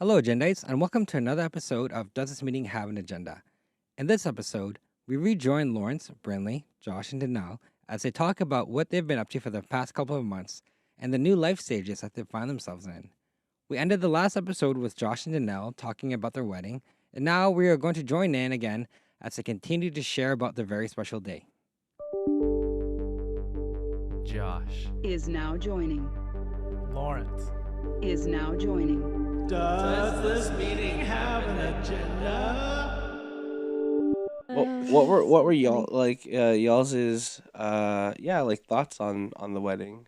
Hello, Agendites, and welcome to another episode of Does This Meeting Have an Agenda? In this episode, we rejoin Lawrence, Brindley, Josh, and Danelle as they talk about what they've been up to for the past couple of months and the new life stages that they find themselves in. We ended the last episode with Josh and Danelle talking about their wedding, and now we are going to join in again as they continue to share about their very special day. Josh. Is now joining. Lawrence. Is now joining. Does this meeting have an agenda? What were y'all like? Y'all's is like thoughts on the wedding,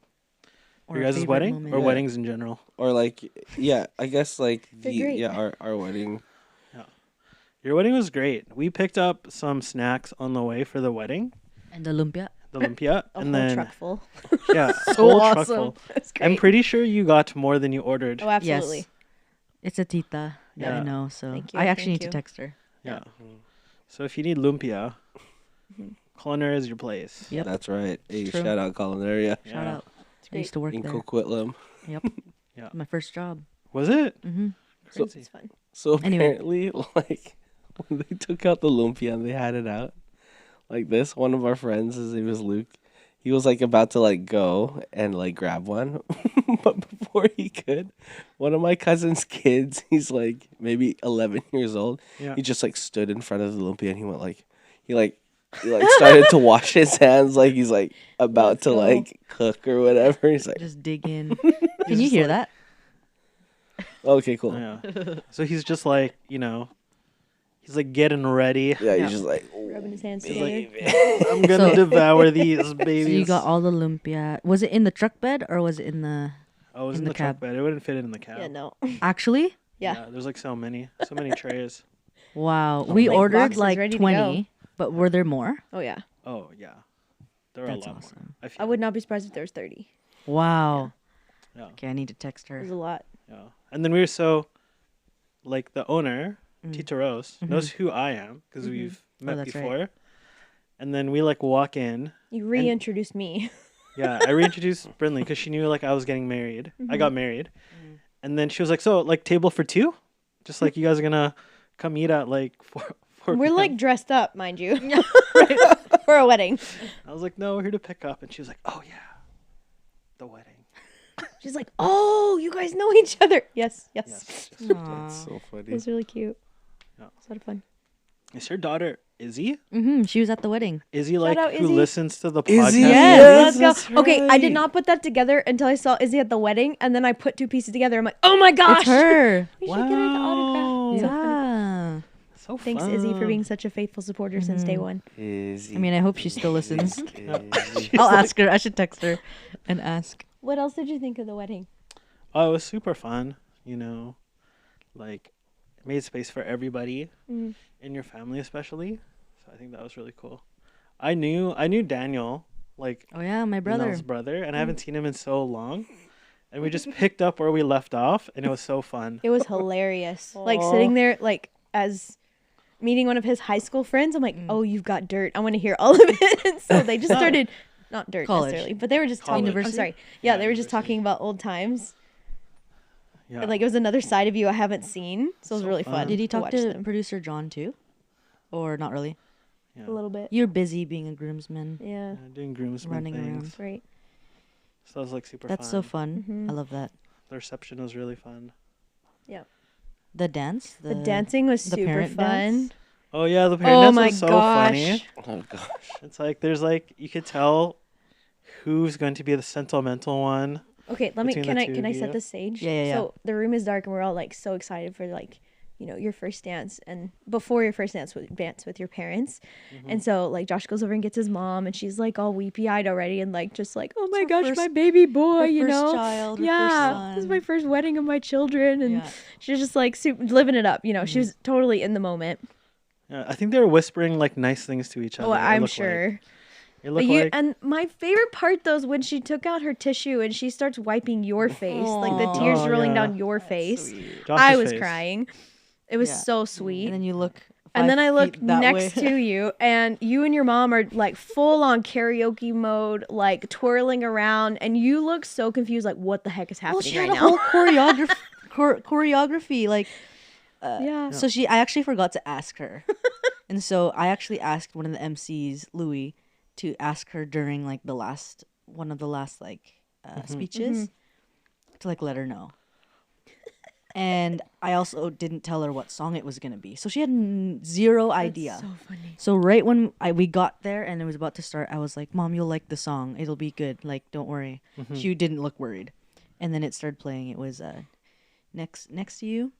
Your guys' wedding or Yeah. weddings in general? or like I guess like They're great. our wedding. Your wedding was great. We picked up some snacks on the way for the wedding, And the lumpia. the lumpia, A and whole then truck full. yeah, a So whole truck awesome. full. That's great. I'm pretty sure you got more than you ordered. Oh, absolutely. Yes. It's a tita that Yeah. I know, so Thank you, I actually thank need you. to text her. Yeah. So if you need lumpia, Culinary is your place. Yep. That's right. Hey, True. shout out Culinary Shout out. I used to work in there. Coquitlam. Yep. Yeah. My first job. Was it? Mm-hmm. So, Crazy. It's fun. so Anyway. apparently, like when they took out the lumpia and they had it out, like this, one of our friends, his name is Luke. He was like about to like go and like grab one, but before he could, one of my cousin's kids, he's like maybe 11 years old. Yeah. He just like stood in front of the lumpia and he went like, he started to wash his hands like he's like about Let's to go. like cook or whatever. He's like, Just dig in. Can you hear that? okay, cool. Yeah. So he's just like, he's like getting ready. Yeah, Yeah. he's just like, Rubbing his hands baby. together. I'm gonna So- devour these So babies. you got all the lumpia. Was it in the truck bed or was it in the... Oh, it was in in the the truck cab. bed. It wouldn't fit in the cab. Yeah, no. Actually? Yeah. There's like so many trays. Wow. We Like ordered boxes like ready to 20, but were there more? Oh, yeah. Oh yeah, there are That's a lot awesome. more. I would not be surprised if there was 30. Wow. Yeah. Okay, I need to text There's her. a lot. Yeah, and then we were so, like the owner, Mm. Tita Rose, knows who I am because we've met that's right. before. And then we like walk in. You reintroduced me. Yeah, I reintroduced Brindley because she knew like I was getting married. I got married, and then she was like, "So like table for two, just like you guys are gonna come eat at like 4 We're p.m.?" like dressed up, mind you. For a wedding. I was like, "No, we're here to pick up," and she was like, "Oh yeah, the wedding." She's like, oh, you guys know each other. Yes, yes. Yes. That's so It funny. was really cute. Yeah. It's a lot of fun. Is her daughter Izzy? Mm-hmm. She was at the wedding. Izzy like out, who Izzy. listens to the Izzy, podcast? Yes, let's that's go. Okay, I did right. not put that together until I saw Izzy at the wedding, and then I put two pieces together. I'm like, oh my gosh. It's her. We should get her to autograph. So funny. Yeah. So Thanks, Izzy, for fun. being such a faithful supporter since day one. Izzy, I mean, I hope she still listens. Izzy. I'll ask her. I should text her and ask. What else did you think of the wedding? Oh, it was super fun. Like it made space for everybody Mm. in your family, especially. So I think that was really cool. I knew Daniel, like Oh, yeah, my brother. Danelle's brother, and I haven't seen him in so long. And we just picked up where we left off, and it was so fun. It was hilarious. Like sitting there, like as meeting one of his high school friends. I'm like, oh, you've got dirt. I want to hear all of it. And so they just started, not dirt College. necessarily, but they were just talking. College. I'm sorry. Yeah, Yeah, they were just university. talking about old times. Yeah. And, like it was another side of you I haven't seen. So it was So really fun. fun. Did he talk watch to them. producer John too? Or not really? Yeah. a little bit? You're busy being a groomsman. Yeah, Yeah, doing groomsmen Running things. around. that's right. So that was like super That's fun. so fun. Mhm. I love that. The reception was really fun. The dance? The dancing was the super parent fun. dance? Oh yeah, the parent Oh dance my was so gosh. funny. Oh gosh. It's like there's like you could tell who's going to be the sentimental one. Okay, let me. Between Can the I two can of I set you? the stage? Yeah, yeah, So the room is dark, and we're all like so excited for like, your first dance, and before your first dance with your parents. Mm-hmm. And so like Josh goes over and gets his mom, and she's like all weepy eyed already, and like just like, oh my her gosh, first- my baby boy, her you first know. child, her first Yeah, this is my son. first wedding of my children, and Yeah. she's just like living it up. She was totally in the moment. Yeah, I think they were whispering like nice things to each other. Oh, it I'm looked like. sure. It But looked you like and my favorite part though is when she took out her tissue and she starts wiping your face, like the tears Oh, rolling yeah. down your face. Josh's I was face. crying. It was Yeah. so sweet. And then you look. And then 5 I look feet that next way. to you, and you and your mom are like full on karaoke mode, like twirling around, and you look so confused, like what the heck is Well, happening she right had a now? whole choreography. Like, Yeah. so I actually forgot to ask her, and so I actually asked one of the MCs, Louis, to ask her during like one of the last like speeches to like let her know. And I also didn't tell her what song it was gonna be, so she had zero idea. So funny. So right when we got there and it was about to start, I was like, "Mom, you'll like the song. It'll be good. Like, don't worry." She didn't look worried, and then it started playing. It was next to you,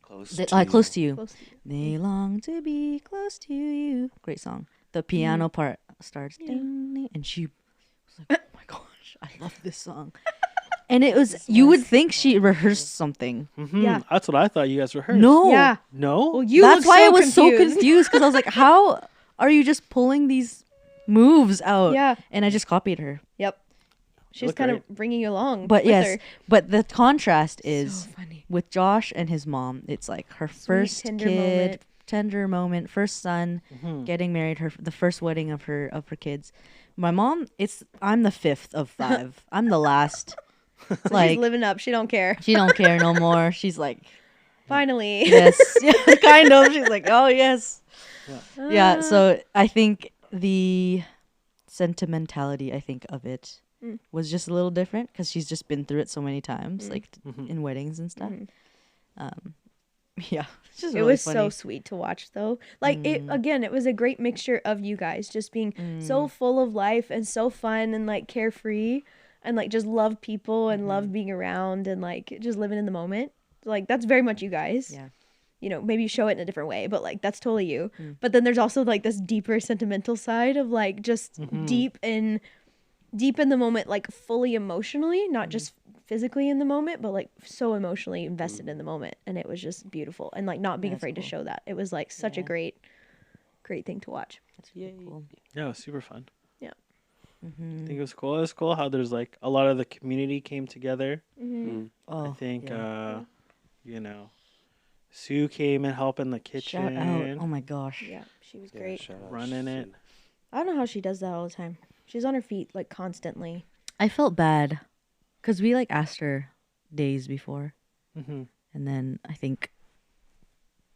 Close close to you. Close to you. They long to be close to you. Great song. The piano part starts, ding, ding, and she was like, "Oh my gosh, I love this song." And it was, you would think she rehearsed something. Yeah. That's what I thought you guys rehearsed. No. Yeah. No? Well, you That's look why so I was so confused. confused because I was like, how are you just pulling these moves out? Yeah. And I just copied her. Yep. She's look kind great. of bringing you along. But with yes, her. but the contrast is So funny. with Josh and his mom, it's like her first tender kid, moment. tender moment, first son, getting married, the first wedding of her kids. My mom, I'm the fifth of 5. I'm the last. Like, She's living up. She don't care. she don't care no more. She's like, Finally. yes, yeah, kind of. She's like, oh yes, yeah. So I think the sentimentality, of it, was just a little different because she's just been through it so many times, like in weddings and stuff. Yeah, it's just It really was so funny. sweet to watch though. Like it was a great mixture of you guys just being so full of life and so fun and like carefree and like just love people and love being around and like just living in the moment. Like that's very much you guys. Yeah. You know, maybe you show it in a different way, but like that's totally you. But then there's also like this deeper sentimental side of like just deep in the moment, like fully emotionally, not just physically in the moment, but like so emotionally invested in the moment. And it was just beautiful. And like not being That's afraid to cool. show that. It was like such a great thing to watch. That's really cool. Yeah, it was super fun. Yeah. I think it was cool. It was cool how there's like a lot of the community came together. Oh, I think, yeah. you know, Sue came and helped in the kitchen. Shout out! Oh my gosh. Yeah, she was great. Running it. I don't know how she does that all the time. She's on her feet like constantly. I felt bad because we like asked her days before, Mm-hmm. and then I think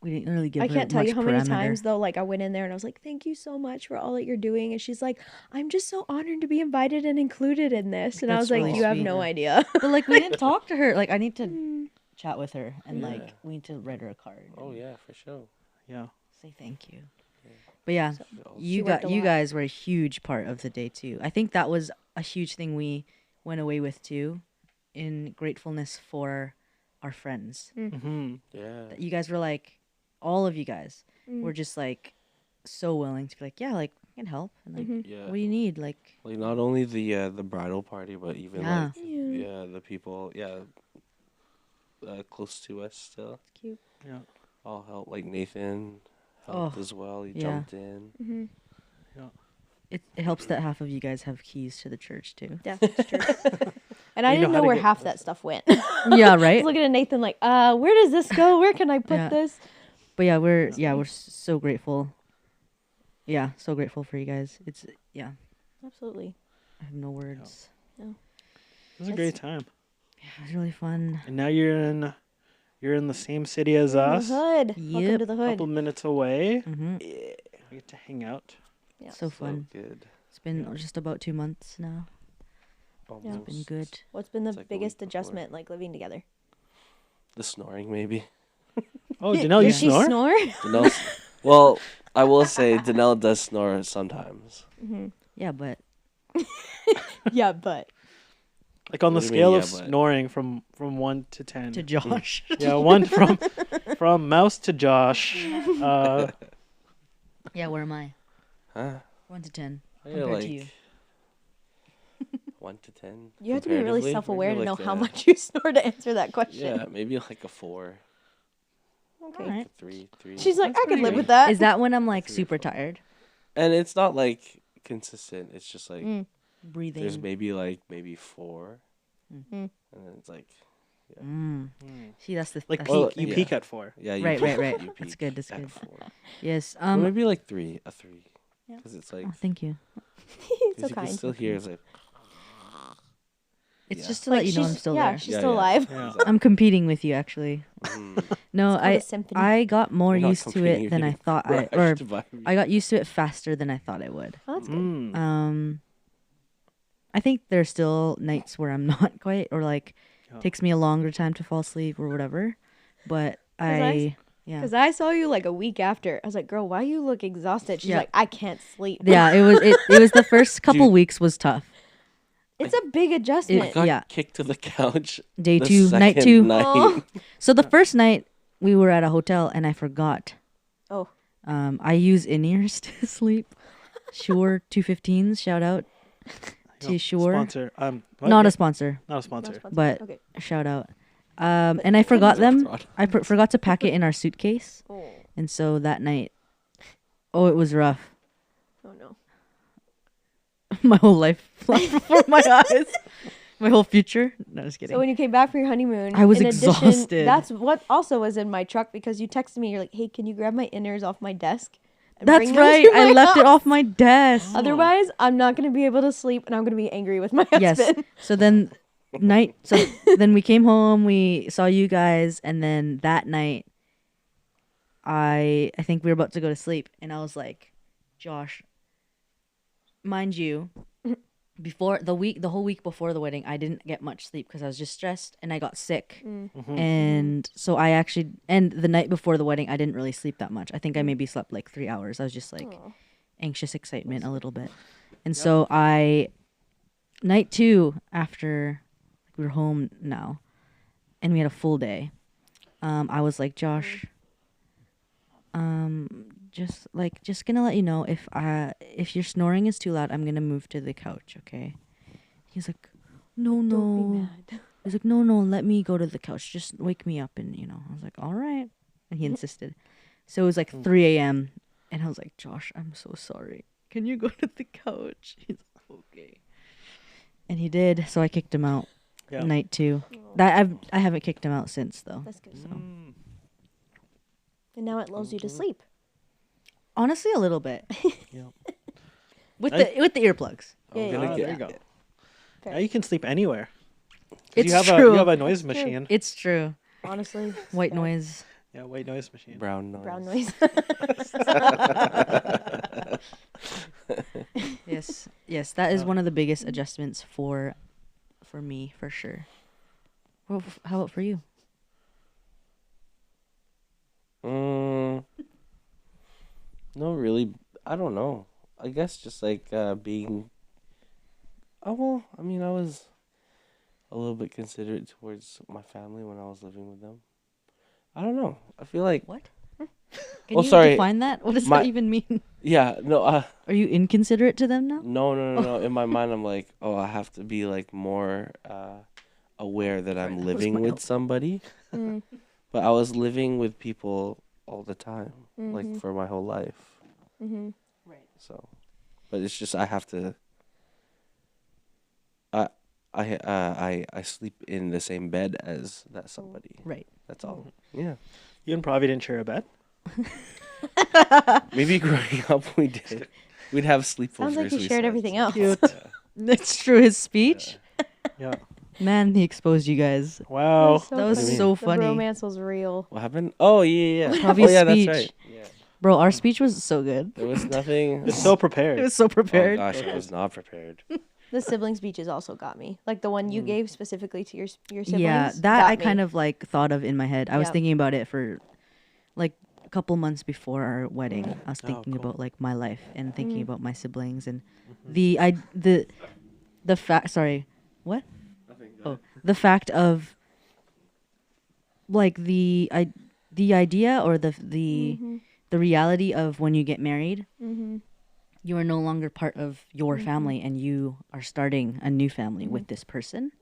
we didn't really give I her can't tell you much how many parameter. times though, like I went in there and I was like, "Thank you so much for all that you're doing," and she's like, "I'm just so honored to be invited and included in this," and I That's was like, really "You have sweet. no idea." But like we didn't talk to her. Like I need to chat with her and like we need to write her a card. Oh yeah, for sure. Yeah. Say thank you. But yeah, She worked a you lot. guys were a huge part of the day too. I think that was a huge thing we went away with too, in gratefulness for our friends. Mm-hmm. Yeah. That you guys were like, all of you guys were just like so willing to be like, yeah, like we can help and like, Yeah. what do you need? Like, Not only the bridal party, but even Yeah. the people close to us still Cute. Yeah. all helped. Like Nathan helped as well. He yeah. jumped in. Mm-hmm. it helps that half of you guys have keys to the church too. Yeah, that's true. And I We know didn't how know to where get half that stuff went. I Yeah, was right. looking at Nathan like, where does this go? Where can I put Yeah. this? But yeah, we're so grateful. Yeah, so grateful for you guys. It's Absolutely. I have no words. It was a great time. Yeah, it was really fun. And now you're in the same city as The us. hood. Welcome Yep. to the A hood. couple minutes away. Mm-hmm. We get to hang out. Yeah. So fun. Good. It's been just about 2 months now. Almost. Been good. What's been the It's like a biggest week before. adjustment like living together? The snoring, maybe. Oh, Danelle, you Does she snore? snore? Danelle, well, I will say Danelle does snore sometimes. Yeah, but Yeah, but Like on the What do you mean, scale yeah, of but- snoring from 1 to 10. to Josh. Yeah, 1 from Mouse to Josh. Yeah, where am I? Huh? 1 to 10 Yeah, compared like to you. 1 to 10. you have to be really comparatively. self-aware to Maybe know like how a- much you snore to answer that question. Yeah, maybe like a 4. Okay. Alright. A 3. She's like, That's I could live pretty with good. that. Is that when I'm like 3 or super 4. tired? And it's not like consistent. It's just like Breathing. there's maybe 4. And then it's like See, that's the Like that's peak. Well, You yeah. peak at 4. yeah, you Right, peak- right, right. you That's peak good, that's at good. 4. yes. Or maybe like 3, a 3. Yeah. Because it's like Oh, thank you. He's so because you can kind. still hear it's like It's Yeah. just to let you know I'm still there. she's Yeah, still yeah. alive. Yeah. I'm competing with you, actually. No, It's called a symphony. I got more You're not used to competing, it than you're I thought crushed by me. I got used to it faster than I thought I would. Oh, that's good. Mm. I think there's still nights where I'm not quite, or like Yeah. takes me a longer time to fall asleep or whatever. But yeah. Because I saw you like a week after. I was like, girl, why you look exhausted? She's Yeah. like, I can't sleep. Yeah, it was the first couple Dude. weeks was tough. It's a big I adjustment. got Yeah. kicked to the couch. Day the 2, night second 2. night. Oh. So the first night we were at a hotel and I forgot. Oh. I use in-ears to sleep. Shure 215s, shout out to Yo, Shure. Sponsor. What? Not Yeah, a sponsor, not a sponsor. but Okay. shout out. And I forgot them. Fraud. I forgot to pack it in our suitcase. Oh. And so that night, it was rough. Oh no. My whole life flashed before my eyes. My whole future. No, just kidding. So when you came back from your honeymoon, I was in addition, exhausted. that's what also was in my truck because you texted me. You're like, "Hey, can you grab my inners off my desk?" and That's bring them right. to I my left it house?" off my desk. Otherwise, I'm not gonna be able to sleep, and I'm gonna be angry with my Yes. husband. So then then we came home, we saw you guys, and then that night I think we were about to go to sleep and I was like, Josh, mind you, before the whole week before the wedding, I didn't get much sleep because I was just stressed and I got sick. And so and the night before the wedding, I didn't really sleep that much. I think I maybe slept like 3 hours. I was just like anxious excitement a little bit. And so night 2 after we were home now and we had a full day, I was like, Josh, just gonna let you know if your snoring is too loud, I'm gonna move to the couch, okay? He's like, no. Don't be mad. He's like, no, let me go to the couch. Just wake me up and I was like, all right. And he insisted. So it was like 3 a.m. and I was like, Josh, I'm so sorry. Can you go to the couch? He's like, okay. And he did, so I kicked him out. Yeah. Night 2. I haven't kicked him out since though. That's good. So And now it lulls you to sleep. honestly, a little bit Yeah. with the earplugs. Yeah, gonna Ah, get there you go. Fair. Now you can sleep anywhere. 'Cause It's you have true. you have a noise machine. It's true. Honestly, White noise. Yeah, white noise machine. Brown noise. brown noise. Yes, that is one of the biggest adjustments for me for sure. Well, how about for you? No, really. I don't know. I guess just like being. Oh well, I mean, I was a little bit considerate towards my family when I was living with them. I don't know. I feel like What? Can Oh, you sorry. define that? What does My- that even mean? yeah, no, Are you inconsiderate to them now? no. In my mind, I'm like, oh, I have to be like more aware that I'm living with somebody. Mm. But I was living with people all the time, Mm-hmm. like for my whole life. Mhm. So, but it's just I have to. I sleep in the same bed as that somebody. Right. That's all. Yeah. You and Pravi didn't share a bed. Maybe growing up we did. We'd have sleepovers. Sounds like you we shared said. everything else. That's true. His speech. Yeah. Man, he exposed you guys. Wow. That was funny. so The funny. romance was real. What happened? Oh yeah. Pravi's Oh yeah, speech. that's right. Yeah. Bro, our speech was so good. There was nothing. It's so prepared. It was so Oh prepared. gosh, I was not prepared. The sibling speeches also got me. Like the one you gave specifically to your siblings. Yeah, that got I me. kind of like thought of in my head. I was Yeah. thinking about it for like a couple months before our wedding. I was thinking cool. about like my life and thinking about my siblings and Mm-hmm. the fact. Sorry, what? The fact of like the idea or the reality of when you get married, you are no longer part of your family and you are starting a new family with this person.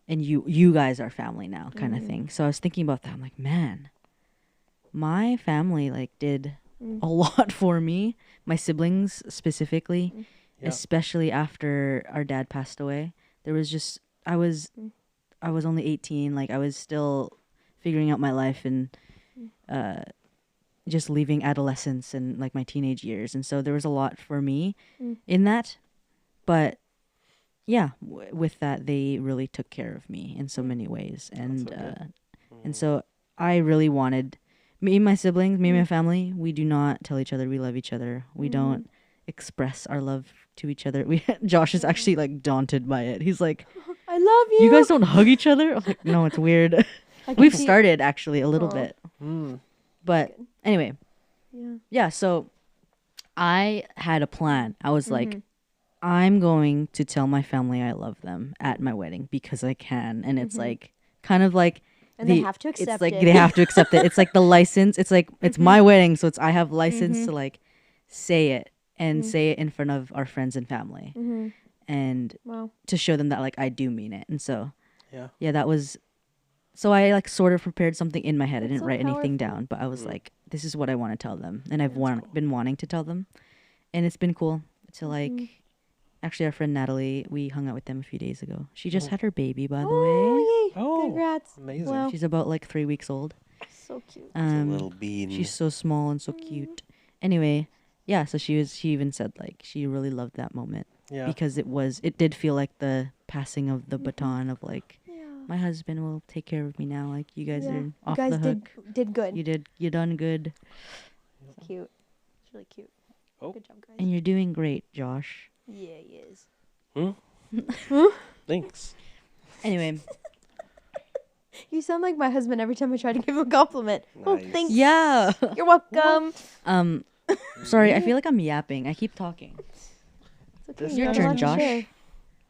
And you guys are family now, kind of thing. So I was thinking about that. I'm like, man, my family like did a lot for me. My siblings specifically, especially after our dad passed away. There was just I was only 18. Like I was still figuring out my life and just leaving adolescence and like my teenage years. And so there was a lot for me in that. But yeah, with that, they really took care of me in so many ways, and so good. and so I really wanted me and my siblings, me and my family. We do not tell each other we love each other. We don't express our love to each other. We Josh is actually like daunted by it. He's like, I love you. "You guys don't hug each other?" I'm like, "No, it's weird." I can We've see- started actually a little Aw. bit, Mm. but anyway, Yeah. yeah. So I had a plan. I was like, I'm going to tell my family I love them at my wedding because I can, and it's like kind of like. And they have to accept it's like it. they have to accept it. It's like the license. It's like it's my wedding, so I have license to like say it and say it in front of our friends and family, and Wow. to show them that like I do mean it. And so Yeah. that was. So I like sort of prepared something in my head. I That's didn't so write anything powerful. down, but I was like, this is what I want to tell them, and I've been wanting to tell them, and it's been cool to like. Actually, our friend Natalie, we hung out with them a few days ago. She just had her baby, by the way. Oh, yay. Oh, Congrats. amazing. Wow. She's about like 3 weeks old. So cute. It's a little bean. She's so small and so cute. Anyway, yeah, so she even said like she really loved that moment Yeah. because it did feel like the passing of the baton of like my husband will take care of me now. Like you guys are You off guys the hook. did good. You done good, Cute. It's really cute. Oh. Good job, guys. and you're doing great, Josh. Yeah, he is. Thanks. Anyway, You sound like my husband every time I try to give him a compliment. Oh, Nice. thanks. yeah. You're welcome. Sorry, I feel like I'm yapping. I keep talking. It's okay. It's you your have a turn, lot to Josh. share.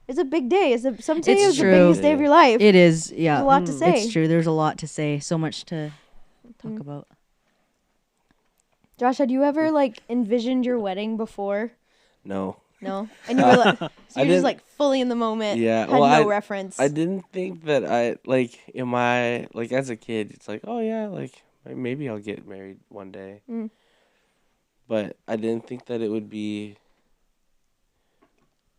It's a big day. Some say It's it was the true. biggest day of your life. It is, yeah. There's a lot to say. It's true. There's a lot to say. So much to talk about. Josh, had you ever like envisioned your wedding before? No. No, and you were like, so I you're just didn't- like fully in the moment. Yeah, had well, no I- reference. I didn't think that I like in my like as a kid. It's like, oh yeah, like maybe I'll get married one day. But I didn't think that it would be.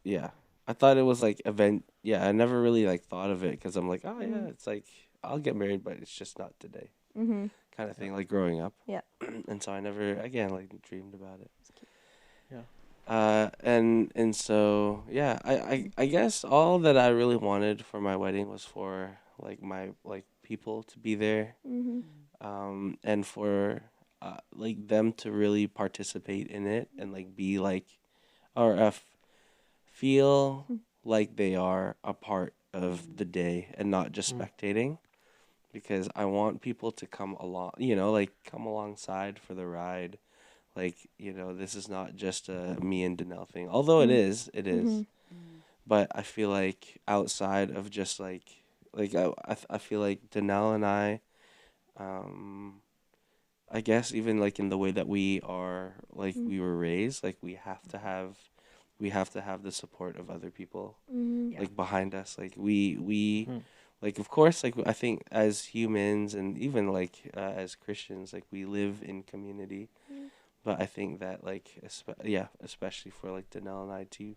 Yeah, I thought it was like event. Yeah, I never really like thought of it because I'm like, oh yeah, it's like I'll get married, but it's just not today. Mm-hmm. Kind of thing, like growing up. Yeah. And so I never again like dreamed about it. Yeah. And so yeah, I guess all that I really wanted for my wedding was for like my like people to be there, and for like them to really participate in it and like be like, or feel like they are a part of the day and not just spectating, because I want people to come along, like come alongside for the ride. Like, this is not just a me and Danelle thing, although it is, but I feel like outside of just like I feel like Danelle and I guess even like in the way that we are, like we were raised, like we have to have the support of other people, like behind us. Like we like, of course, like I think as humans and even like as Christians, like we live in community. But I think that like especially for like Danelle and I too,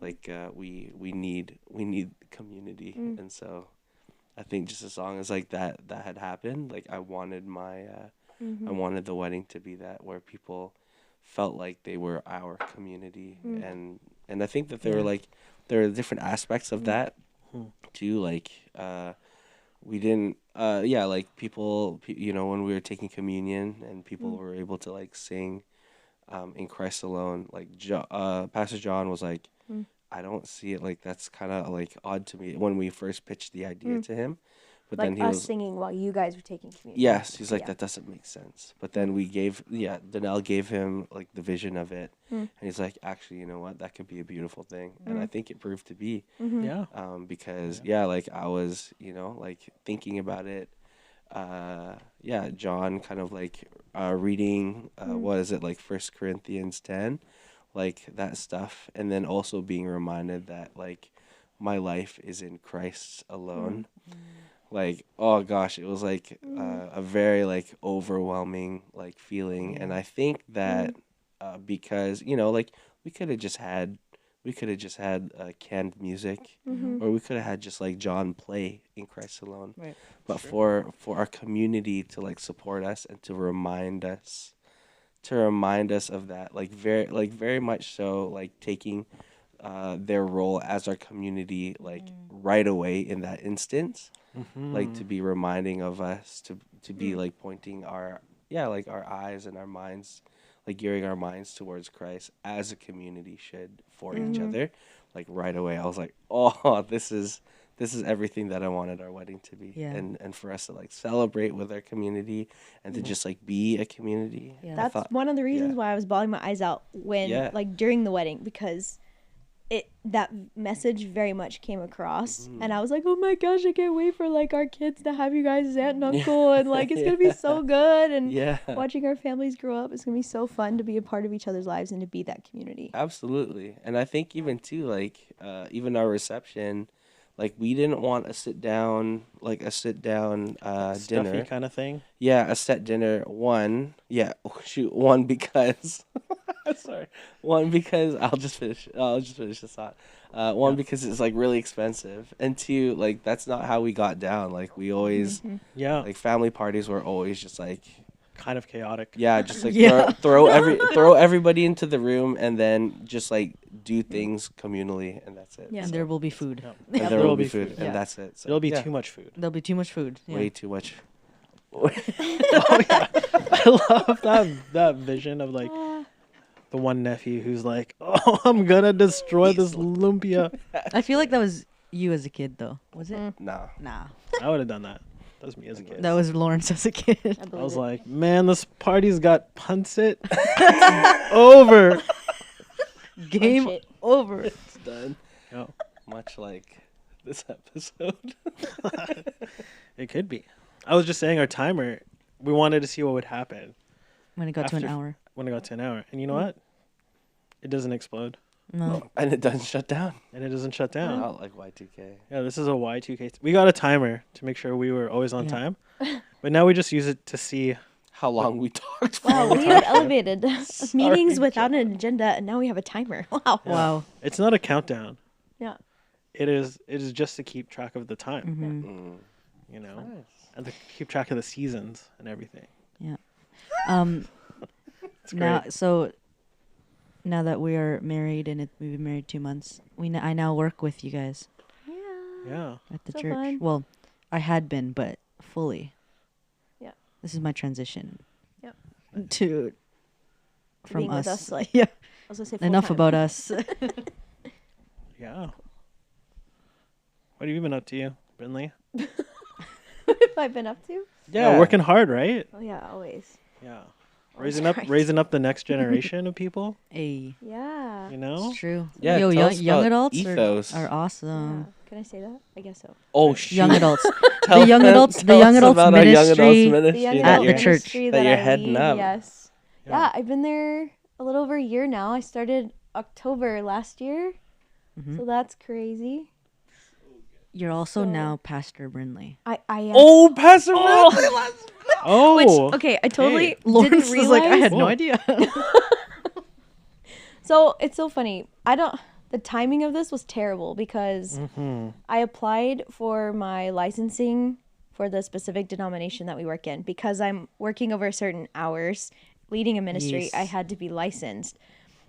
like we need community, and so I think just as long as like that had happened, like I wanted I wanted the wedding to be that, where people felt like they were our community, and I think that there are different aspects of that too, like we didn't like people, when we were taking communion and people were able to like sing in Christ alone, like Pastor John was like, I don't see it, like that's kind of like odd to me when we first pitched the idea to him, but like then he us was singing while you guys were taking communion. yes, he's like, Yeah. that doesn't make sense. But then Danelle gave him like the vision of it, and he's like, actually, you know what, that could be a beautiful thing, and I think it proved to be. Yeah. Because like I was, like thinking about it. John kind of like reading what is it, like 1 Corinthians 10, like that stuff, and then also being reminded that like my life is in Christ alone. Like, oh gosh, it was like a very like overwhelming like feeling, and I think that because like we could have just had canned music, or we could have had just like John play in Christ alone. Right. But for our community to like support us and to remind us of that, like very much so, like taking their role as our community, like right away in that instance, like to be reminding of us, to be like pointing our our eyes and our minds, like gearing our minds towards Christ as a community should for each other. Like right away, I was like, oh, this is everything that I wanted our wedding to be, Yeah. and for us to like celebrate with our community and to just like be a community. Yeah. I That's thought- one of the reasons yeah. why I was bawling my eyes out when Yeah. like during the wedding, because that message very much came across, and I was like, oh my gosh, I can't wait for like our kids to have you guys as aunt and uncle, and like it's gonna be so good, and Yeah. watching our families grow up, it's gonna be so fun to be a part of each other's lives and to be that community. Absolutely. And I think even too, like, even our reception, like we didn't want a sit down Stuffy dinner. kind of thing. Yeah, a set dinner. One because sorry. One because I'll just finish this thought. One because it's like really expensive, and two, like that's not how we got down. Like we always Yeah, like family parties were always just like kind of chaotic. yeah, just like Yeah. throw everybody into the room and then just like do things communally, and that's it. Yeah. And there will be food. Yeah. And there will be food, and Yeah. that's it. So, It'll be yeah, too much food. There'll be too much food. Yeah. way too much. I love that vision of like the one nephew who's like, "Oh, I'm gonna destroy this lumpia." I feel like that was you as a kid, though. Was it? Nah. Nah. I would have done that. That was me as a kid. That was Lawrence as a kid. I I believe was it. like, man, this party's got punset over. Game shit. over. It's done. Yo, Much like this episode. it could be. I was just saying our timer. We wanted to see what would happen When it got to an After- hour. when it got to an hour, and you know what? It doesn't explode, No. And it doesn't shut down. and it doesn't shut down. Not like Y2K. Yeah, this is a Y2K. We got a timer to make sure we were always on Yeah. time, but now we just use it to see. How long we talked for. Wow, we had elevated Sorry, meetings without an agenda, and now we have a timer. Wow. Yeah. Wow. It's not a countdown. Yeah. It is just to keep track of the time, Mm-hmm. you know, and to keep track of the seasons and everything. It's Now, great. so now that we are married and we've been married 2 months, I now work with you guys Yeah. Yeah. at the So church. fun. Well, I had been, but fully. Yeah. This is my transition. Yep. To from being us. with us, like, yeah. I was gonna say Enough full-time. about us. Yeah. What have you been up to, you, Brindley? What have I been up to? Yeah, working hard, right? Oh yeah, always. Yeah. Always Raising right. up the next generation of people, Hey, Yeah. you know? it's true. Yeah, Yo, tell young, us young about adults ethos. are Yeah. awesome. Can I say that? I guess so. Oh shoot. Young adults. Tell The young us- adults. The tell young us adults about our young adults ministry. The ministry young at adult the church ministry that you're I heading lead, up. Yes. Yeah, I've been there a little over a year now. I started October last year, so that's crazy. You're also So- now Pastor Brindley. I am. Oh, Pastor Brindley, let's go. Oh, Which okay, I totally hey. Lawrence didn't was realize. like, I had Whoa. no idea. So it's so funny. The timing of this was terrible because I applied for my licensing for the specific denomination that we work in. Because I'm working over certain hours, leading a ministry, Yes. I had to be licensed.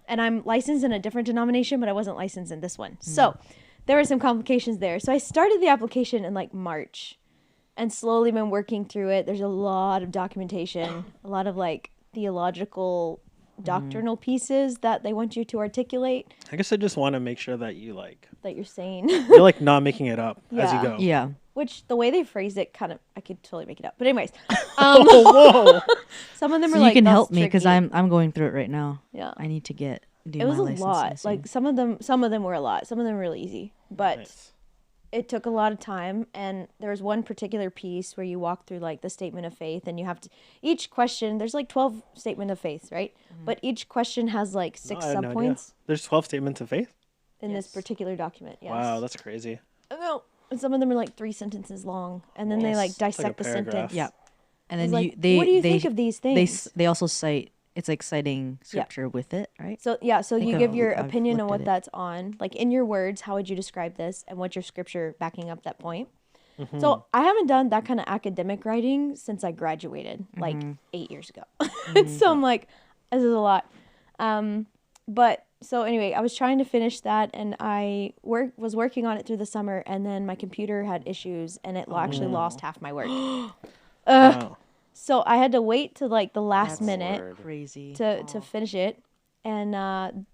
And I'm licensed in a different denomination, but I wasn't licensed in this one. So there were some complications there. So I started the application in like March and slowly been working through it. There's a lot of documentation, a lot of like theological doctrinal pieces that they want you to articulate I guess I just want to make sure that you like that you're saying. you're like not making it up as you Yeah. go. yeah. Which the way they phrased it kind of I could totally make it up. But anyways, Whoa. some of them So are you like can "That's help me because tricky." I'm going through it right now. Yeah. I need to do It was my a licensing lot. soon. Like some of them were a lot. Some of them were really easy. But Nice. it took a lot of time, and there was one particular piece where you walk through like the statement of faith, and you have to each question, there's like 12 statement of faiths, right? But each question has like No, 6 I had no idea. subpoints There's 12 statements of faith. in this particular document. Yes. Wow, that's crazy. No, and some of them are like 3 sentences long, and then they like It's like a dissect the paragraph. sentence. yeah. And I was then like, they what do you they think of these things? they also cite it's like citing scripture with it, right? So yeah, so you I've- give your I've opinion on looked at what it. that's on. Like in your words, how would you describe this, and what's your scripture backing up that point? Mm-hmm. So I haven't done that kind of academic writing since I graduated, like Mm-hmm. 8 years ago. So I'm like, this is a lot. But so anyway, I was trying to finish that, and I was working on it through the summer, and then my computer had issues, and it actually lost half my work. Wow. So I had to wait to like the last That's minute crazy. to finish it, and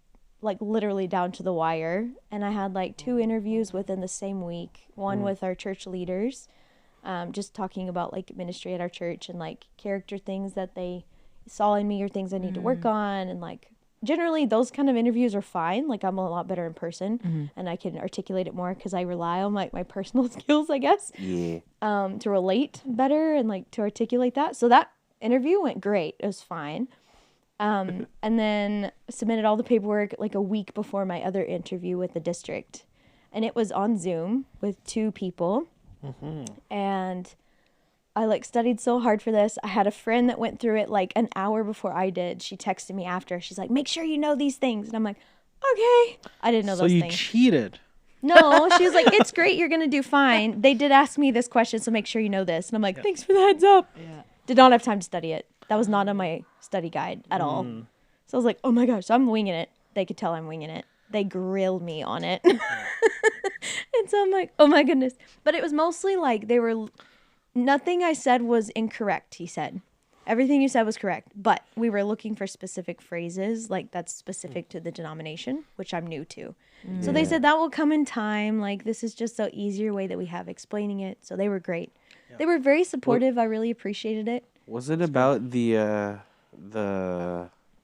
like literally down to the wire. And I had like 2 interviews within the same week. One with our church leaders, just talking about like ministry at our church and like character things that they saw in me or things I need to work on, and like generally those kind of interviews are fine. Like I'm a lot better in person, and I can articulate it more because I rely on my personal skills, I guess. Yeah. To relate better and like to articulate that. So that interview went great. It was fine. And then submitted all the paperwork like a week before my other interview with the district. And it was on Zoom with 2 people. And I like studied so hard for this. I had a friend that went through it like an hour before I did. She texted me after. She's like, make sure you know these things. And I'm like, okay. I didn't know So those you things. cheated. No, she was like, it's great. You're going to do fine. They did ask me this question, so make sure you know this. And I'm like, thanks for the heads up. Yeah. Did not have time to study it. That was not on my study guide at all. So I was like, oh my gosh, I'm winging it. They could tell I'm winging it. They grilled me on it. And so I'm like, oh my goodness. But it was mostly like nothing I said was incorrect, he said. Everything you said was correct. But we were looking for specific phrases, like that's specific to the denomination, which I'm new to. So they said that will come in time. Like this is just an easier way that we have explaining it. So they were great. They were very supportive. I really appreciated it. Was it about the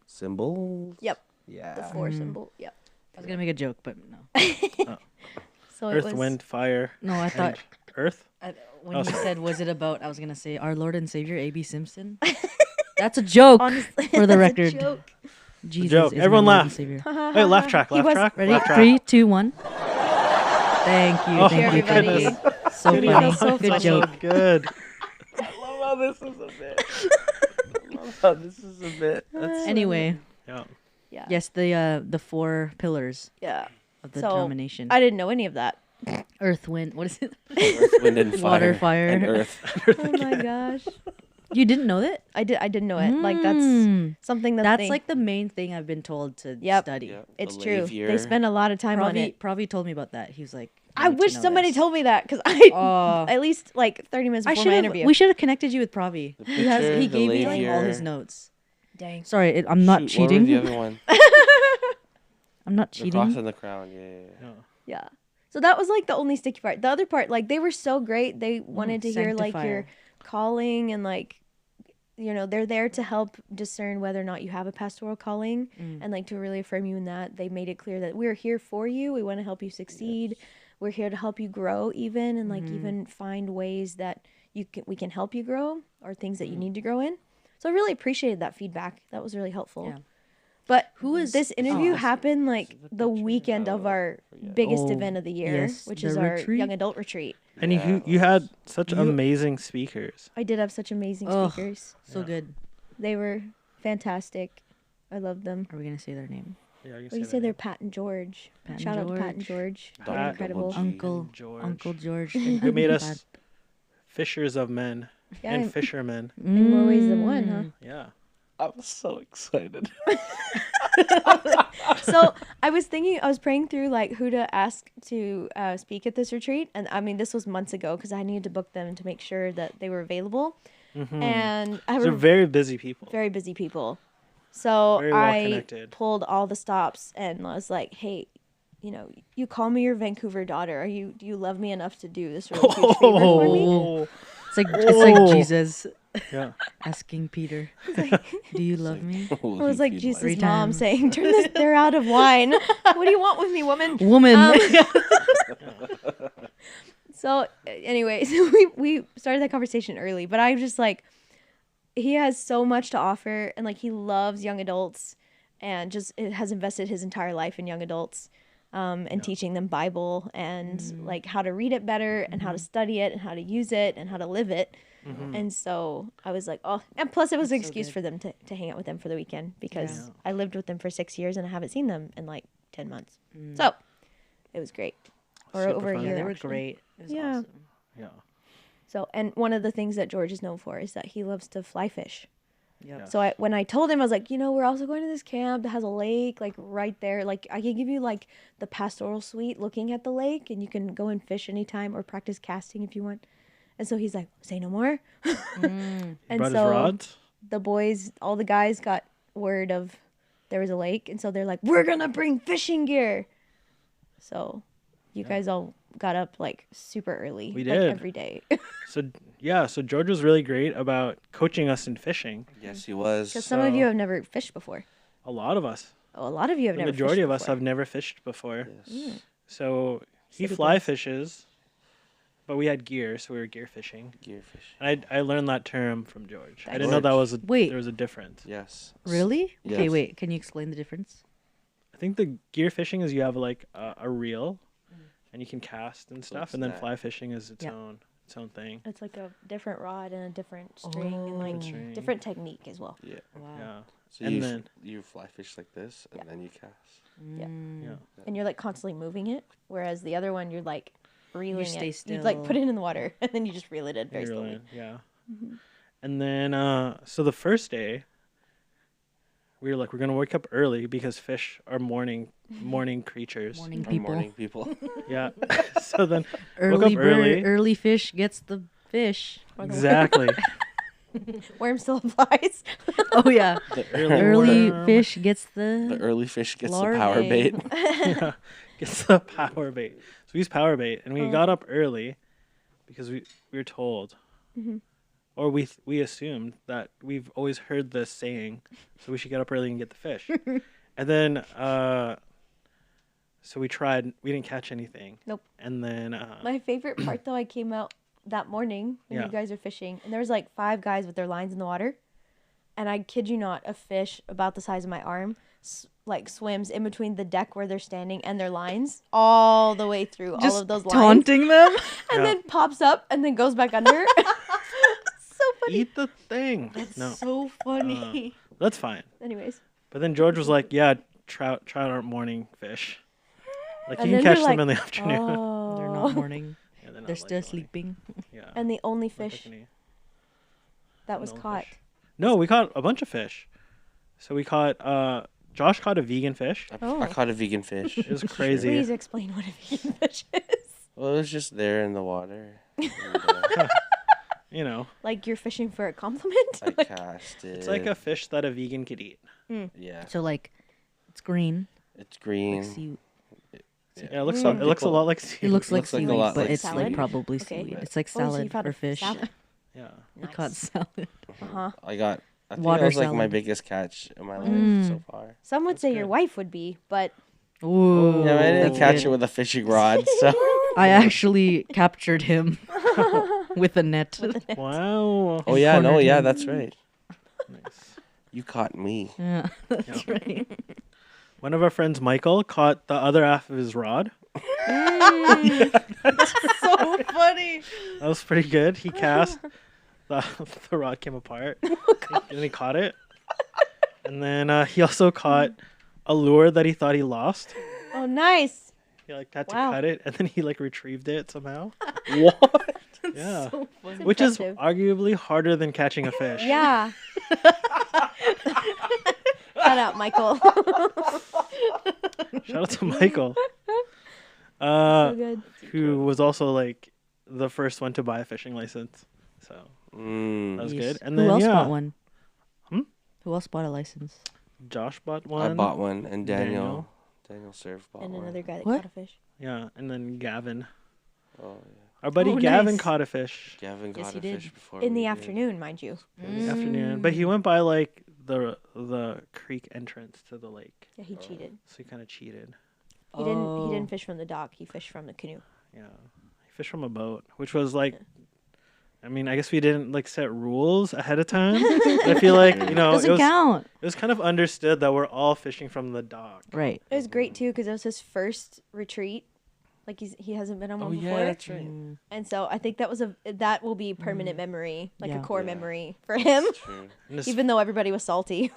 symbols? Yep. Yeah. The 4 symbol. Yep. I was gonna make a joke, but no. So it Earth, was wind, fire. No, I thought Earth? when you said was it about, I was gonna say our Lord and Savior A.B. Simpson. That's a joke honestly for the that's a record. joke. Jesus joke. is my Everyone Lord and laugh. Savior. Wait, laugh track, He laugh was- track. Ready? Laugh track. 3, 2, 1. Thank you. Oh, Thank my you. Thank you. goodness. So Dude, he funny. feels so Good funny. joke. Good. I love how this is a bit. I love how this is a bit. That's Anyway, Yeah. Yeah. yes, the 4 pillars Yeah. of the So, denomination. I didn't know any of that. Earth, wind. What is it? Earth, wind, and fire. Water, fire. And earth. Oh my gosh. You didn't know that? I didn't know it. Like that's Mm. something that That's they, like the main thing I've been told to Yep. study. Yeah, it's the true. Lavier. They spend a lot of time on it. Pravi told me about that. He was like, I "You need to wish know somebody this." told me that because I Oh. at least like 30 minutes I before should my have. interview. We should have connected you with Pravi. The He has. picture, He the gave me like all Lavier. his notes. Dang. Sorry, I'm not Shoot, what was cheating. the other one? I'm not The cheating. cross and the crown. Yeah. Yeah. So that was like the only sticky part. The other part, like they were so great. They wanted to hear like your sanctifier. calling and like, you know, they're there to help discern whether or not you have a pastoral calling and like to really affirm you in that. They made it clear that we're here for you. We want to help you succeed. We're here to help you grow even and like even find ways that we can help you grow or things that you need to grow in. So I really appreciated that feedback. That was really helpful. Yeah. But Who is- this interview oh, happened like the weekend of our biggest Oh, event of the year, yes, which the is our retreat. young adult retreat. And Yeah, you had such You- amazing speakers. I did have such amazing Ugh. speakers. So good. They were fantastic. I loved them. Are we gonna say their name? Yeah, you Well, you say they're Pat and George. Pat and Shout out to Pat and George. George. They're Pat, incredible. G. Uncle George. Uncle George. Who made Pat. us fishers of men Yeah, and in- fishermen. in more ways than one, huh? Yeah. I'm so excited. So I was praying through like who to ask to speak at this retreat, and I mean this was months ago because I needed to book them to make sure that they were available. And I They're were very busy people. very busy people, so Very well I connected. pulled all the stops and was like, "Hey, you know, you call me your Vancouver daughter. Do you love me enough to do this really huge favor for me?" Oh, It's like Oh. Jesus yeah. asking Peter, "Do you love me, It was like Jesus' Three mom times. saying, "Turn this, they're out of wine. What do you want with me, woman?" woman?" So anyway, so we started that conversation early, but I was just like, he has so much to offer, and like he loves young adults, and just it has invested his entire life in young adults, and teaching them Bible and like how to read it better and how to study it and how to use it and how to live it. And so I was like, oh, and plus it was an excuse for them to hang out with them for the weekend because I lived with them for 6 years and I haven't seen them in like 10 months. So it was great. Or Super over a fun. year. Yeah, they were actually. great. It was Yeah. awesome. Yeah. So, and one of the things that George is known for is that he loves to fly fish. Yep. So when I told him, I was like, we're also going to this camp that has a lake, like right there. Like I can give you like the pastoral suite looking at the lake, and you can go and fish anytime or practice casting if you want. And so he's like, say no more. He And brought his so rods. the boys, all the guys got word of there was a lake. And so they're like, we're going to bring fishing gear. So you guys all got up like super early. We like, did. every day. So George was really great about coaching us in fishing. Yes, he was. Because some of you have never fished before. A lot of us. Oh, a lot of you have The never majority fished of us before. have never fished before. Yes. So he City fly boys. fishes, but we had gear, so we were gear fishing. Gear fish. And I learned that term from George. I Thanks. didn't know that was Wait. there was a difference. Yes. Really? Okay, Yes. wait. Can you explain the difference? I think the gear fishing is you have like a reel, and you can cast and stuff, it's and then that. fly fishing is its Yeah. own thing. It's like a different rod and a different string and like Oh. String. different technique as well. Yeah. Wow. Yeah. So And you then- you fly fish like this, and then you cast. Yeah. Mm. Yeah. And you're like constantly moving it, whereas the other one you're like reeling stay it. You like still. put it in the water and then you just reel it in very You're slowly. really- yeah. And then so the first day, we were like, we're gonna wake up early because fish are morning creatures. Morning Or people. morning people. Yeah. So then Early up early. early fish gets the fish. Or the exactly. worm still applies. Oh yeah. the Early worm. fish gets The the early fish gets the power larvae. bait. Yeah, gets the power bait. So we use power bait, and we got up early because we were told, or we assumed that we've always heard this saying, so we should get up early and get the fish. And then so we tried. We didn't catch anything. Nope. And then My favorite part though, I came out that morning when Yeah. you guys are fishing, and there was like 5 guys with their lines in the water, and I kid you not, a fish about the size of my arm like swims in between the deck where they're standing and their lines all the way through all of those lines, taunting them. and Yeah. then pops up and then goes back under. So funny. eat the thing. No, So funny. that's fine. Anyways, But then George was like, "Yeah, trout aren't morning fish. Like And you can then catch you're them like, in the afternoon." oh, They're not morning. Yeah, they're not They're like still morning. sleeping. Yeah. And the only Like fish any- that was no caught. fish. No, we caught a bunch of fish. So we caught Josh caught a vegan fish. Oh. I caught a vegan fish. It was crazy. Please explain what a vegan fish is. Well, it was just there in the water. And, You know, Like you're fishing for a compliment. I cast it. it's like a fish that a vegan could eat. Yeah. So like, it's green. It's green. Like sea- Yeah, it looks Mm. it looks a lot like it seaweed. looks like looks like a seaweed, lot but like it's like salad? probably Okay. seaweed. It's like Oh, so salad you've had for a fish. salad? Yeah. We caught salad. Uh-huh. I think Water that was like my salad. biggest catch in my life Mm. so far. Some would That's say your good. wife would be, but Ooh, Yeah, I didn't that's catch good. it with a fishing rod, so I actually captured him with a net. Wow. Oh yeah, no, cornered yeah, him. that's right. Nice. You caught me. Yeah, that's Yeah. right. One of our friends, Michael, caught the other half of his rod. So funny. That was pretty good. He cast, the rod came apart, and he caught it. And then he also caught a lure that he thought he lost. oh, nice. He like had to Wow. cut it, and then he like retrieved it somehow. What? Yeah, It's which is impressive. arguably harder than catching a fish. Yeah. Shout out, Michael. Shout out to Michael, So good. who was also like the first one to buy a fishing license. So that was Yes. good. And Who then else yeah, bought one? Hmm? Who else bought a license? Josh bought one. I bought one, and Daniel. Daniel Surf bought And one. another guy that What? caught a fish. Yeah, and then Gavin. Oh Our buddy Oh, Gavin nice. caught a fish yeah, Gavin Yes, caught he a did. fish before In we the did. afternoon, mind you. in the afternoon, but he went by like the creek entrance to the lake, Yeah, he cheated. so he kind of cheated. He didn't. He Oh. didn't fish from the dock. He fished from the canoe. Yeah, he fished from a boat, which was like, I mean, I guess we didn't like set rules ahead of time. I feel like Doesn't count. it was kind of understood that we're all fishing from the dock. Right. It was great too because it was his first retreat. Like he hasn't been on Oh one yeah, before. that's right. And so I think that will be permanent memory, like Yeah. a core Yeah. memory for him. That's true. And this- Even though everybody was salty.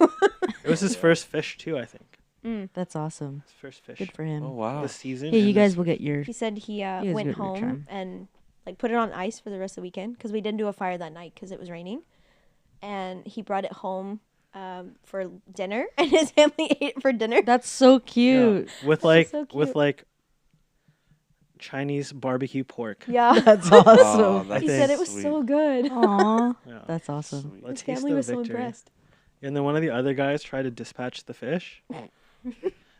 it was his first fish too, I think. That's awesome. His first fish Good for him. Oh wow. this season. Hey, you and guys this- will get your. He said he guys went get your home charm. and like put it on ice for the rest of the weekend because we didn't do a fire that night because it was raining. and he brought it home for dinner, and his family ate it for dinner. That's so Yeah. cute. With That like was so with cute. like Chinese barbecue pork. Yeah, That's Oh, awesome. that's he said it was sweet. so good. Aw, Yeah. that's awesome. Sweet. A His taste family of was so victory. impressed. And then one of the other guys tried to dispatch the fish.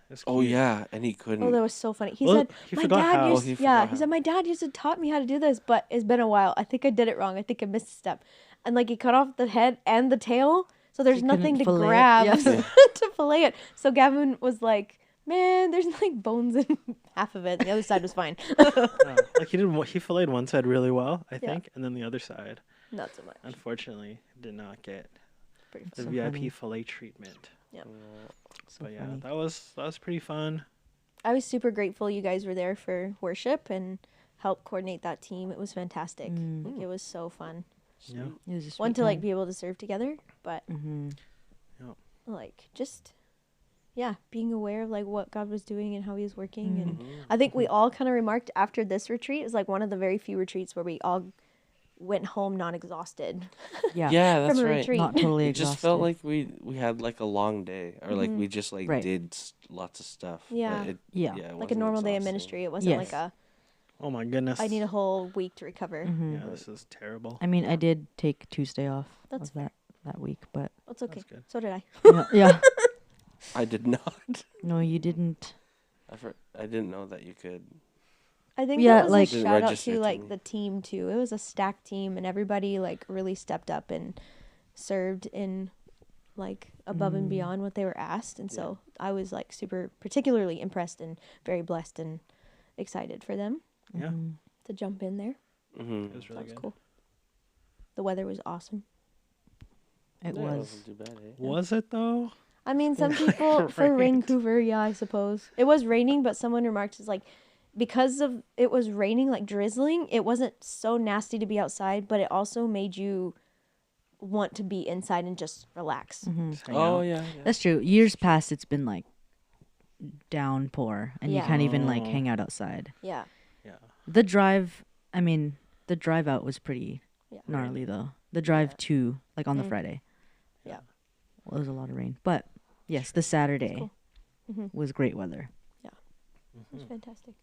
It's Oh cute. yeah, and he couldn't. Oh, that was so funny. He Well, said, he "My forgot dad how. used, Oh, he yeah." forgot He said, how. "My dad used to taught me how to do this, but it's been a while. I think I did it wrong. I think I missed a step." And like he cut off the head and the tail, so there's couldn't nothing to fillet it. grab Yeah. to fillet it. So Gavin was like, "Man, there's like bones in half of it. The other side was fine. Like he filleted one side really well, I Yeah. think, and then the other side, Not so much. unfortunately, did not get Pretty the So VIP funny. fillet treatment. So But yeah, funny. that was pretty fun. I was super grateful you guys were there for worship and helped coordinate that team. It was fantastic. Like, it was so fun. Yeah. It was a One sweet to like time. be able to serve together, but Mhm. like just being aware of like what God was doing and how he was working. And Mm-hmm. I think we all kind of remarked after this retreat, it was like one of the very few retreats where we all went home non-exhausted Yeah. Yeah, that's from a right. retreat. Not totally It exhausted. just felt like we had like a long day, or like Mhm. we just like Right. did lots of stuff. but Yeah. it, Yeah. it Like a wasn't normal day of exhausting. ministry. It wasn't like Yes. Oh my goodness. I need a whole week to recover. Mhm. Yeah, this is terrible. I mean, I did take Tuesday off That's of that week, but That's okay. good. So did I. yeah. I did not. No, you didn't. I didn't know that you could. I think Yeah, that was like- a Didn't shout out register to to like me. the team too. It was a stacked team and everybody like really stepped up and served in like above and beyond what they were asked. And so I was like super particularly impressed and very blessed and excited for them Yeah, to jump in there. Mm-hmm. it was That really was good. cool. The weather was awesome. It Yeah, was. wasn't too bad, eh? Was it though? I mean, some people for Right. Vancouver, yeah, I suppose it was raining, but someone remarked it's like because of it was raining, like drizzling. It wasn't so nasty to be outside, but it also made you want to be inside and just relax. Just hang Oh out. yeah. That's true. Years past, it's been like downpour, and you Yeah. can't even like Oh. hang out outside. Yeah, Yeah. The drive, I mean, the drive out was pretty Yeah. gnarly though. The drive to like on the Friday. Yeah. Well, it was a lot of rain, but yes, the Saturday cool. Mhm. was great weather. it was fantastic.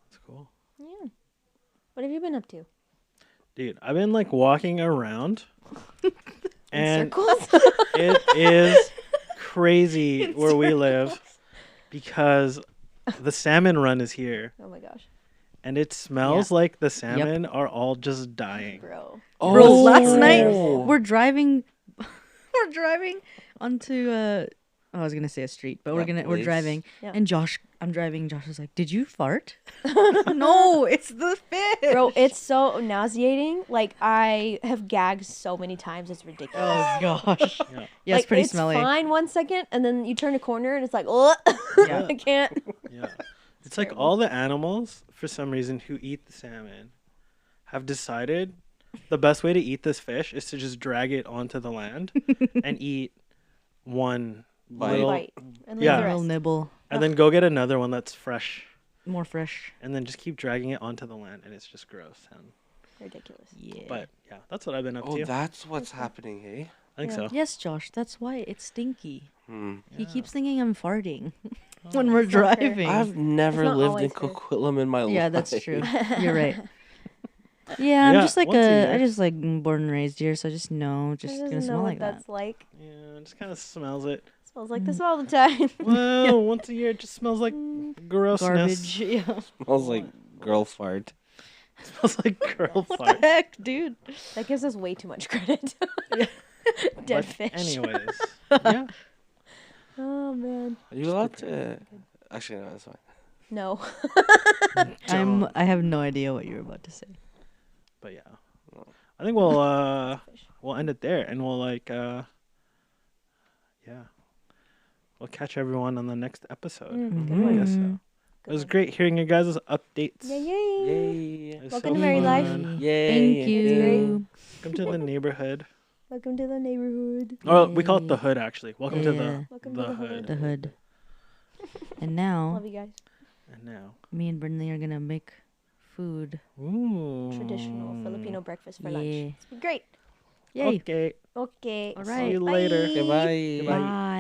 That's cool. Yeah. What have you been up to? Dude, I've been like walking around and Circles. it is crazy where we live because the salmon run is here Oh my gosh, and it smells like the salmon are all just dying. bro. Bro, last night Oh. we're driving we're driving onto I was gonna say a street, but we're That we're place. driving Yeah. and I'm driving, Josh was like, "Did you fart?" No, it's the fish. Bro, it's so nauseating. Like I have gagged so many times, it's ridiculous. Oh gosh. Yeah. Yeah, like, it's pretty it's smelly. fine 1 second, and then you turn a corner, and it's like, oh, Yeah. I can't. Yeah. It's like all the animals, for some reason, who eat the salmon have decided the best way to eat this fish is to just drag it onto the land and eat one Bite. little, Bite. And leave Yeah. the A little rest. nibble, and then go get another one that's fresh, more fresh. and then just keep dragging it onto the land, and it's just gross. And, Ridiculous. Yeah. but yeah, that's what I've been up Oh, to. that's what's happening, hey? I think Yeah. so. Yes, Josh, that's why it's stinky. Hmm. He keeps thinking I'm farting when Oh, we're It's not fair. driving. I've never not lived in always her. Coquitlam in my life. Yeah, that's true. You're right. Yeah, I'm Yeah, just like once a year. I just like born and raised here, so I just know, I just just gonna know smell what like that. that's like. Yeah, it just kind of smells it. Smells like this all the time. Well, once a year, it just smells like grossness. Garbage. Yeah. Smells like girl fart. smells like girl What fart. the heck, dude? That gives us way too much credit. Dead But fish. anyways, yeah. Oh man. Are you allowed to? Actually, no, that's fine. No. I have no idea what you're about to say. But yeah, I think we'll end it there, and we'll like yeah, we'll catch everyone on the next episode. Mm, good I one. guess so. Mhm. It was great hearing your guys' updates. Yay yay. Yay! It was Welcome so to Married Life. fun. Yay! Thank you. Welcome to the neighborhood. Welcome to the neighborhood. Oh, we call it the hood actually. Welcome to Yeah. Welcome the to the hood. The hood. And now, Love you guys. And now, me and Brindley are gonna make food. ooh, Traditional Filipino breakfast for Yeah. lunch. It's been great. Yay. Okay. Okay. All See right. you later. Okay, bye. Bye. Bye.